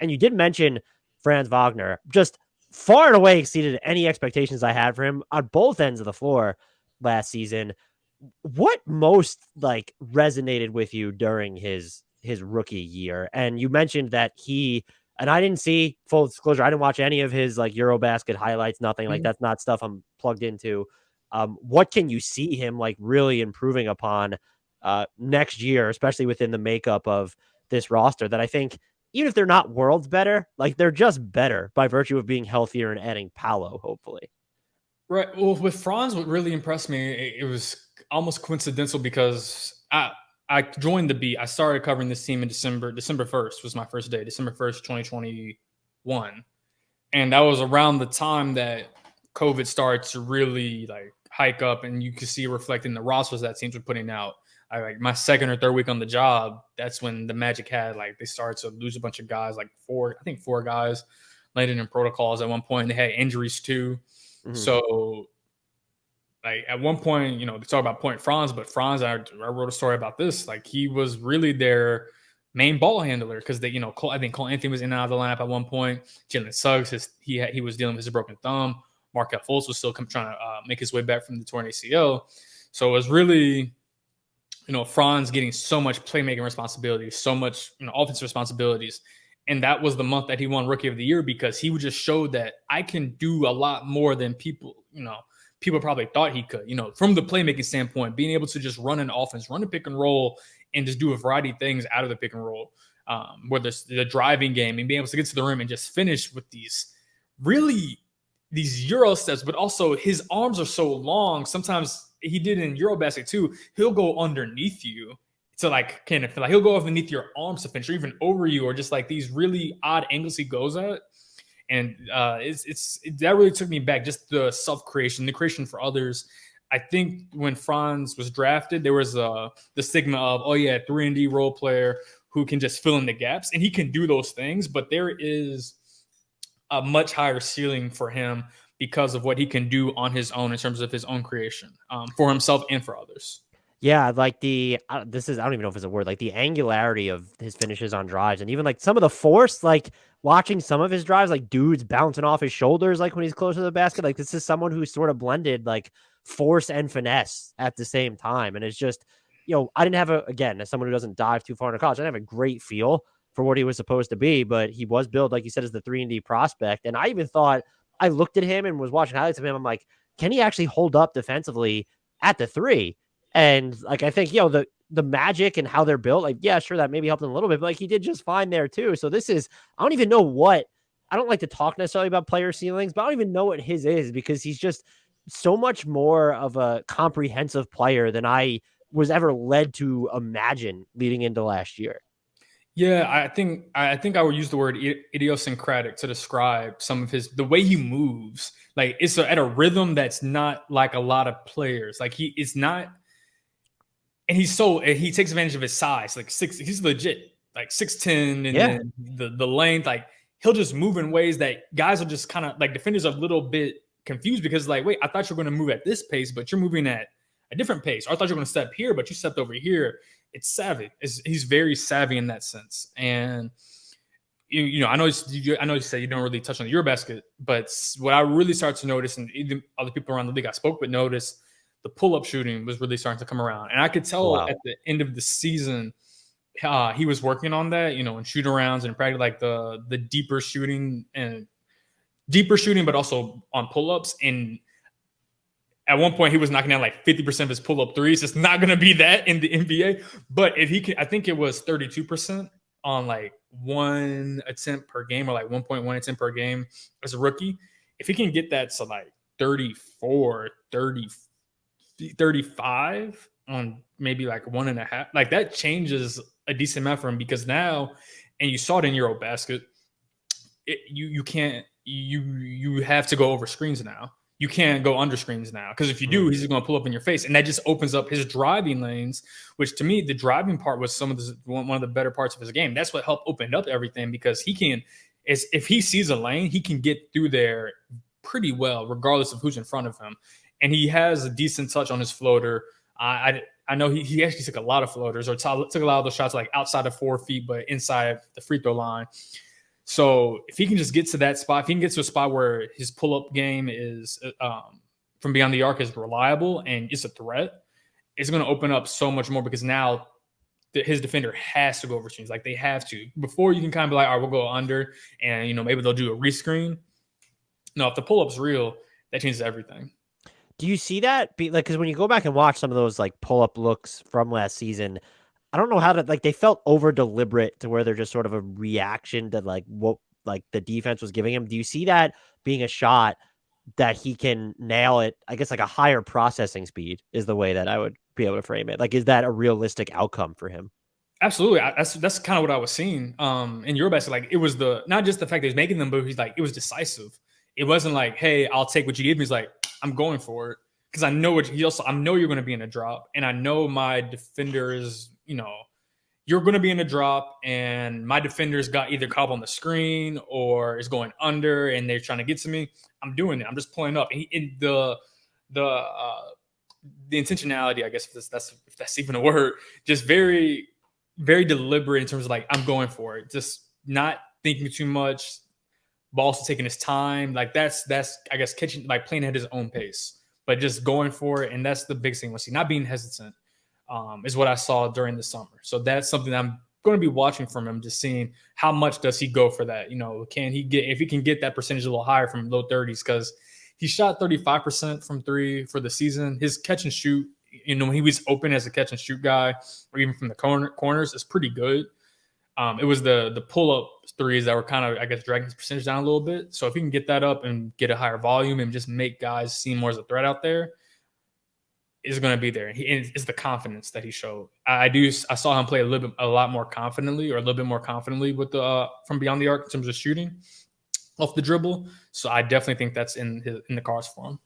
And you did mention Franz Wagner, just far and away exceeded any expectations I had for him on both ends of the floor last season. What most like resonated with you during his rookie year? And you mentioned that and I didn't see, full disclosure, I didn't watch any of his like Eurobasket highlights, nothing like that's not stuff I'm plugged into. What can you see him like really improving upon next year, especially within the makeup of this roster that I think, even if they're not worlds better, like they're just better by virtue of being healthier and adding Paolo, hopefully. Right. Well, with Franz, what really impressed me, it was almost coincidental because I joined the beat. I started covering this team in December. December 1st was my first day. December 1st, 2021. And that was around the time that COVID started to really like hike up, and you could see reflecting the rosters that teams were putting out. I like my second or third week on the job. That's when the Magic had like they started to lose a bunch of guys, like four guys landed in protocols at one point. They had injuries too. Mm-hmm. So like at one point, they talk about Point Franz, but Franz, I wrote a story about this. Like he was really their main ball handler because I think Cole Anthony was in and out of the lineup at one point. Jalen Suggs, he was dealing with his broken thumb. Markelle Fultz was still trying to make his way back from the torn ACL. So it was really, Franz getting so much playmaking responsibilities, so much offensive responsibilities. And that was the month that he won Rookie of the Year because he would just show that I can do a lot more than people probably thought he could. From the playmaking standpoint, being able to just run an offense, run a pick and roll, and just do a variety of things out of the pick and roll, whether it's the driving game and being able to get to the rim and just finish with these Euro steps, but also his arms are so long. Sometimes he did in Eurobasket too. He'll go underneath you to like kind of feel like he'll go underneath your arms to finish, or even over you, or just like these really odd angles he goes at. And that really took me back. Just the self creation, the creation for others. I think when Franz was drafted, there was the stigma of 3-and-D role player who can just fill in the gaps, and he can do those things. But there is a much higher ceiling for him because of what he can do on his own in terms of his own creation for himself and for others. Yeah, like I don't even know if it's a word, like the angularity of his finishes on drives, and even like some of the force, like watching some of his drives, like dudes bouncing off his shoulders, like when he's close to the basket. Like this is someone who sort of blended like force and finesse at the same time. And it's just, I didn't have as someone who doesn't dive too far into college, I didn't have a great feel for what he was supposed to be, but he was billed, like you said, as the 3-and-D prospect. And I even thought, I looked at him and was watching highlights of him. I'm like, can he actually hold up defensively at the three? And like, I think, the Magic and how they're built, like, yeah, sure, that maybe helped him a little bit, but like he did just fine there too. So I don't even know I don't like to talk necessarily about player ceilings, but I don't even know what his is because he's just so much more of a comprehensive player than I was ever led to imagine leading into last year. Yeah, I think I would use the word idiosyncratic to describe some of the way he moves. Like it's at a rhythm that's not like a lot of players. Like he is not, and he takes advantage of his size. Like he's legit like 6'10", and then the length. Like he'll just move in ways that guys are just kind of like defenders are a little bit confused because like, wait, I thought you were going to move at this pace, but you're moving at a different pace. Or I thought you were going to step here, but you stepped over here. It's savvy. He's very savvy in that sense. And I know you said you don't really touch on the Eurobasket, but what I really started to notice, and even other people around the league I spoke with noticed, the pull-up shooting was really starting to come around. And I could tell at the end of the season, he was working on that, in shoot arounds and practice, like the deeper shooting, but also on pull-ups. And at one point, he was knocking down like 50% of his pull-up threes. It's not going to be that in the NBA. But if he can, I think it was 32% on like one attempt per game, or like 1.1 attempt per game as a rookie. If he can get that to like 34, 30, 35 on maybe like 1.5, like that changes a decent amount for him because now, and you saw it in Eurobasket, you have to go over screens now. You can't go under screens now because if you do, he's just going to pull up in your face, and that just opens up his driving lanes. Which to me, the driving part was one of the better parts of his game. That's what helped open up everything because if he sees a lane, he can get through there pretty well, regardless of who's in front of him. And he has a decent touch on his floater. I know he actually took a lot of floaters or took a lot of those shots like outside of 4 feet, but inside the free throw line. So if he can just get to that spot, if he can get to a spot where his pull-up game is from beyond the arc is reliable and it's a threat, it's going to open up so much more because now his defender has to go over screens. Like they have to. Before you can kind of be like, all right, we'll go under and, you know, maybe they'll do a rescreen. No, if the pull-up's real, that changes everything. Do you see that? Because when you go back and watch some of those like pull-up looks from last season, I don't know how to like they felt over deliberate to where they're just sort of a reaction to like what like the defense was giving him. Do you see that being a shot that he can nail it? I guess like a higher processing speed is the way that I would be able to frame it. Like, is that a realistic outcome for him? Absolutely. That's kind of what I was seeing in your best. Like it was not just the fact that he's making them, but he's like, it was decisive. It wasn't like, hey, I'll take what you give me. He's like, I'm going for it. Because I know I know you're going to be in a drop. And I know my defender is, you know, you're going to be in a drop and my defender's got either caught on the screen or is going under and they're trying to get to me. I'm doing it. I'm just pulling up. And the intentionality, I guess if that's even a word, just very, very deliberate in terms of like, I'm going for it. Just not thinking too much. Ball's taking his time. Like that's I guess catching, like playing at his own pace, but just going for it. And that's the big thing. Not being hesitant is what I saw during the summer. So that's something I'm going to be watching from him, just seeing how much does he go for that. You know, can he get, if he can get that percentage a little higher from low 30s, because he shot 35% from three for the season. His catch and shoot, you know, when he was open as a catch and shoot guy, or even from the corners, is pretty good. It was the pull-up threes that were kind of, I guess, dragging his percentage down a little bit. So if he can get that up and get a higher volume and just make guys seem more as a threat out there, is going to be there. It's the confidence that he showed. I saw him play a lot more confidently, or a little bit more confidently with the from beyond the arc in terms of shooting off the dribble. So I definitely think that's in the cards for him.